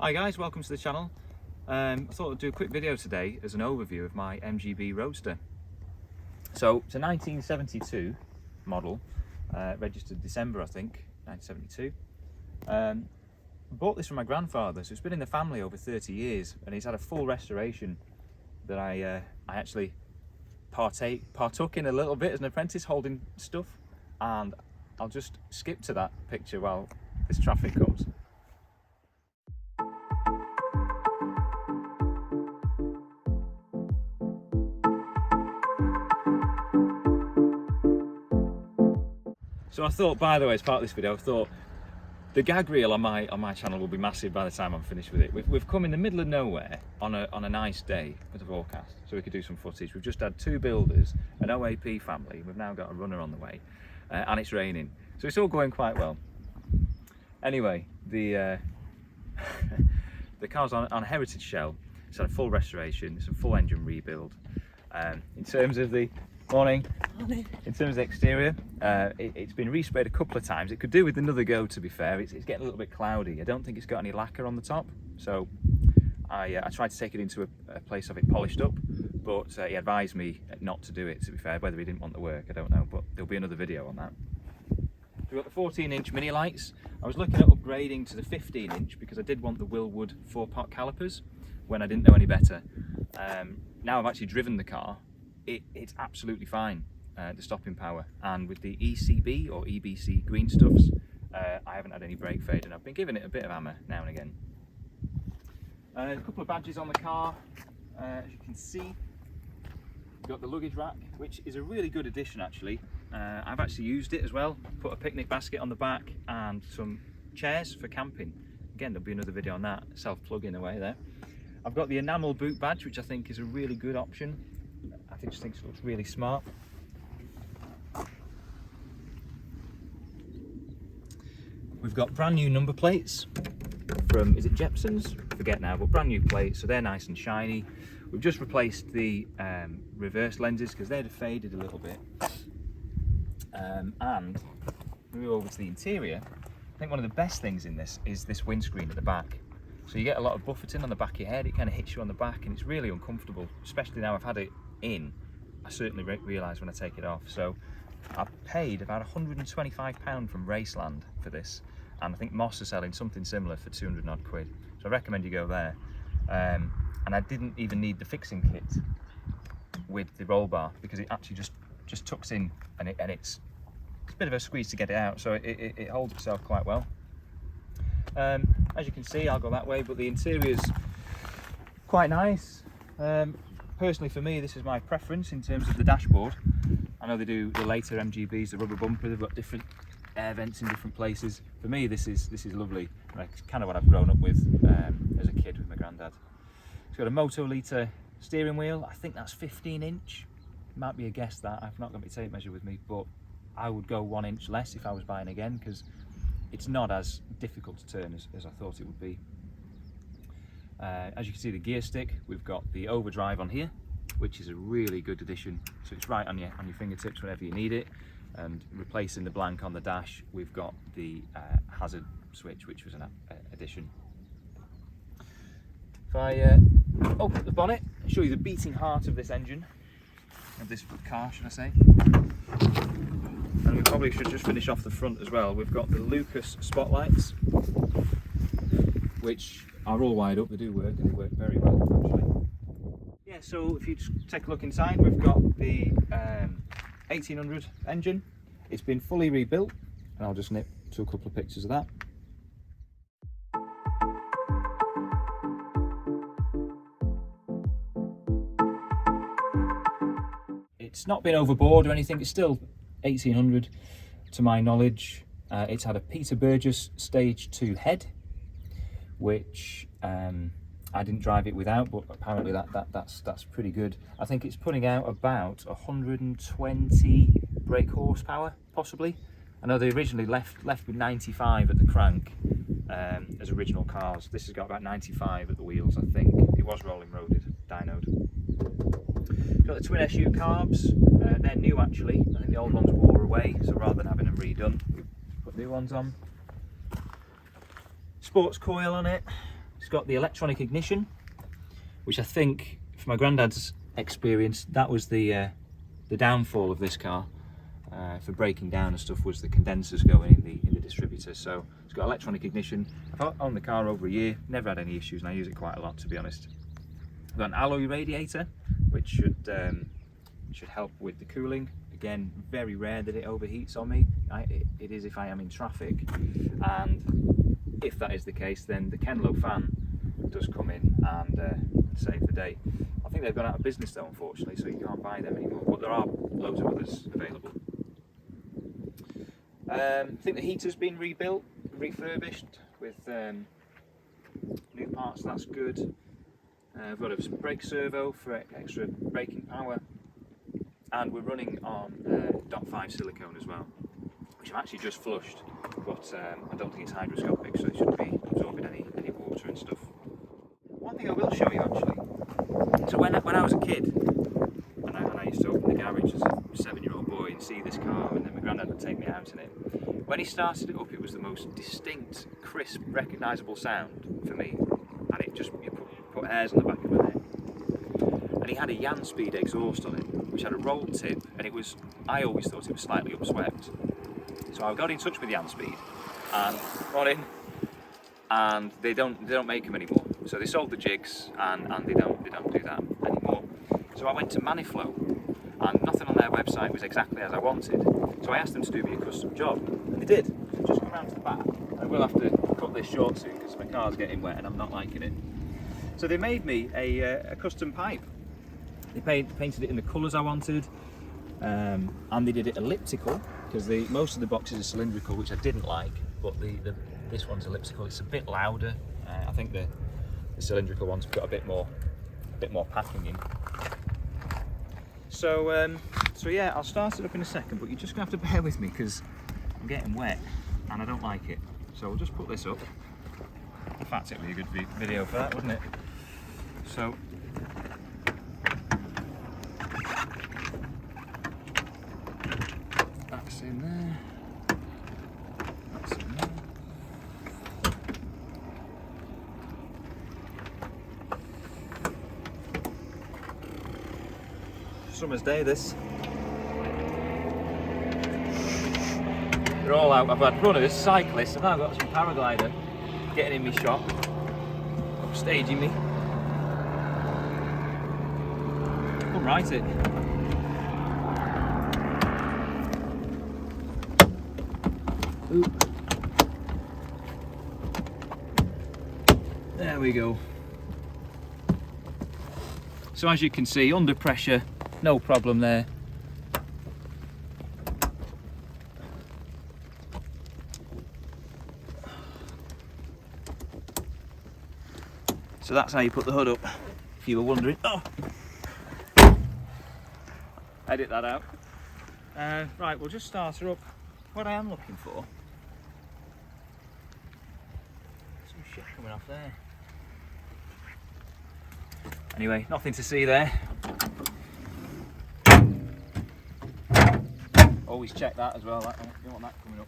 Hi guys, welcome to the channel. I thought I'd do a quick video today as an overview of my MGB Roadster. So it's a 1972 model, registered December I think, 1972. Bought this from my grandfather, so it's been in the family over 30 years and he's had a full restoration that I actually partook in a little bit as an apprentice, holding stuff, and I'll just skip to that picture while this traffic comes. So I thought, by the way, as part of this video, I thought the gag reel on my channel will be massive by the time I'm finished with it. We've come in the middle of nowhere on a nice day with the forecast, so we could do some footage. We've just had two builders, an OAP family. We've now got a runner on the way, and it's raining, so it's all going quite well. Anyway, the the car's on heritage shell. It's had a full restoration. It's a full engine rebuild. In terms of the Morning. In terms of the exterior, it's been resprayed a couple of times. It could do with another go, to be fair. It's getting a little bit cloudy. I don't think it's got any lacquer on the top, so I tried to take it into a place of it polished up, but he advised me not to do it, to be fair. Whether he didn't want the work, I don't know, but there'll be another video on that. We've got the 14-inch mini lights. I was looking at upgrading to the 15-inch because I did want the Willwood 4-pot calipers when I didn't know any better. Now I've actually driven the car. It's absolutely fine, the stopping power, and with the ECB or EBC green stuffs, I haven't had any brake fade, and I've been giving it a bit of hammer now and again. A couple of badges on the car, as you can see. We've got the luggage rack, which is a really good addition actually. I've actually used it as well, put a picnic basket on the back and some chairs for camping. Again, there'll be another video on that, self-plugging away there. I've got the enamel boot badge, which I think is a really good option. I just think it looks really smart. We've got brand new number plates from, is it Jepson's? I forget now, but brand new plates, so they're nice and shiny. We've just replaced the reverse lenses because they'd have faded a little bit. And move over to the interior. I think one of the best things in this is this windscreen at the back. So you get a lot of buffeting on the back of your head. It kind of hits you on the back and it's really uncomfortable, especially now I've had it in. I certainly realise when I take it off. So I paid about £125 from Raceland for this, and I think Moss are selling something similar for 200 odd quid. So I recommend you go there. And I didn't even need the fixing kit with the roll bar because it actually just tucks in, and it's a bit of a squeeze to get it out, so it holds itself quite well. As you can see, I'll go that way, but the interior's quite nice. Personally, for me, this is my preference in terms of the dashboard. I know they do the later MGBs, the rubber bumper, they've got different air vents in different places. For me, this is lovely. It's kind of what I've grown up with as a kid with my granddad. It's got a Motolita steering wheel. I think that's 15-inch. Might be a guess that. I've not got my tape measure with me, but I would go 1 inch less if I was buying again because it's not as difficult to turn as I thought it would be. As you can see, the gear stick, we've got the overdrive on here, which is a really good addition. So it's right on your fingertips whenever you need it. And replacing the blank on the dash, we've got the hazard switch, which was an addition. If I open up the bonnet and show you the beating heart of this engine, of this car, should I say. And we probably should just finish off the front as well. We've got the Lucas spotlights, which are all wired up. They do work, and they work very well actually. Yeah, so if you just take a look inside, we've got the 1800 engine. It's been fully rebuilt, and I'll just nip to a couple of pictures of that. It's not been overboard or anything. It's still 1800 to my knowledge. It's had a Peter Burgess Stage 2 head, which I didn't drive it without, but apparently that's pretty good. I think it's putting out about 120 brake horsepower, possibly. I know they originally left with 95 at the crank as original cars. This has got about 95 at the wheels, I think. It was rolling roaded, dynoed. Got the twin SU carbs. They're new actually. I think the old ones wore away, so rather than having them redone, we put new ones on. Sports coil on it. It's got the electronic ignition, which I think, from my granddad's experience, that was the downfall of this car for breaking down and stuff, was the condensers going in the distributor. So it's got electronic ignition. I've owned the car over a year, never had any issues, and I use it quite a lot, to be honest. I've got an alloy radiator, which should help with the cooling. Again, very rare that it overheats on me. It is if I am in traffic, and if that is the case, then the Kenlo fan does come in and save the day. I think they've gone out of business though, unfortunately, so you can't buy them anymore, but there are loads of others available. I think the heater's been refurbished with new parts, so that's good. I've got a brake servo for extra braking power, and we're running on .5 silicone as well, which I've actually just flushed, but I don't think it's hydroscopic, so it shouldn't be absorbing any water and stuff. One thing I will show you actually, so when I was a kid, and I used to open the garage as a 7-year-old boy and see this car, and then my granddad would take me out in it. When he started it up, it was the most distinct, crisp, recognisable sound for me, and it just put hairs on the back of my neck. And he had a Yan Speed exhaust on it, which had a roll tip, and I always thought it was slightly upswept. So I got in touch with Yan Speed and got in, and they don't make them anymore. So they sold the jigs, and they don't do that anymore. So I went to Maniflow, and nothing on their website was exactly as I wanted. So I asked them to do me a custom job, and they did. So just come round to the back. I will have to cut this short soon because my car's getting wet and I'm not liking it. So they made me a custom pipe. They painted it in the colours I wanted, and they did it elliptical, because most of the boxes are cylindrical, which I didn't like, but this one's elliptical. It's a bit louder. I think the cylindrical one's got a bit more packing in. So yeah, I'll start it up in a second, but you're just gonna have to bear with me because I'm getting wet and I don't like it. So we'll just put this up. In fact, it'd be a good video for that, wouldn't it? So that's in there. That's in there. Summer's day, this. They're all out. I've had runners, cyclists, I've now got some paraglider getting in my shop, upstaging me. Come right it. Ooh. There we go. So as you can see, under pressure, no problem there. So that's how you put the hood up, if you were wondering. Oh! Edit that out. Right, we'll just start her up. What I am looking for, some shit coming off there. Anyway, nothing to see there. Always check that as well, you don't want that coming up.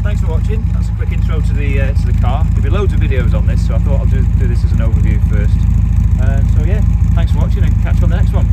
Thanks for watching. That's a quick intro to the car. There'll be loads of videos on this, so I thought I'll do this as an overview first. So yeah, thanks for watching and catch you on the next one.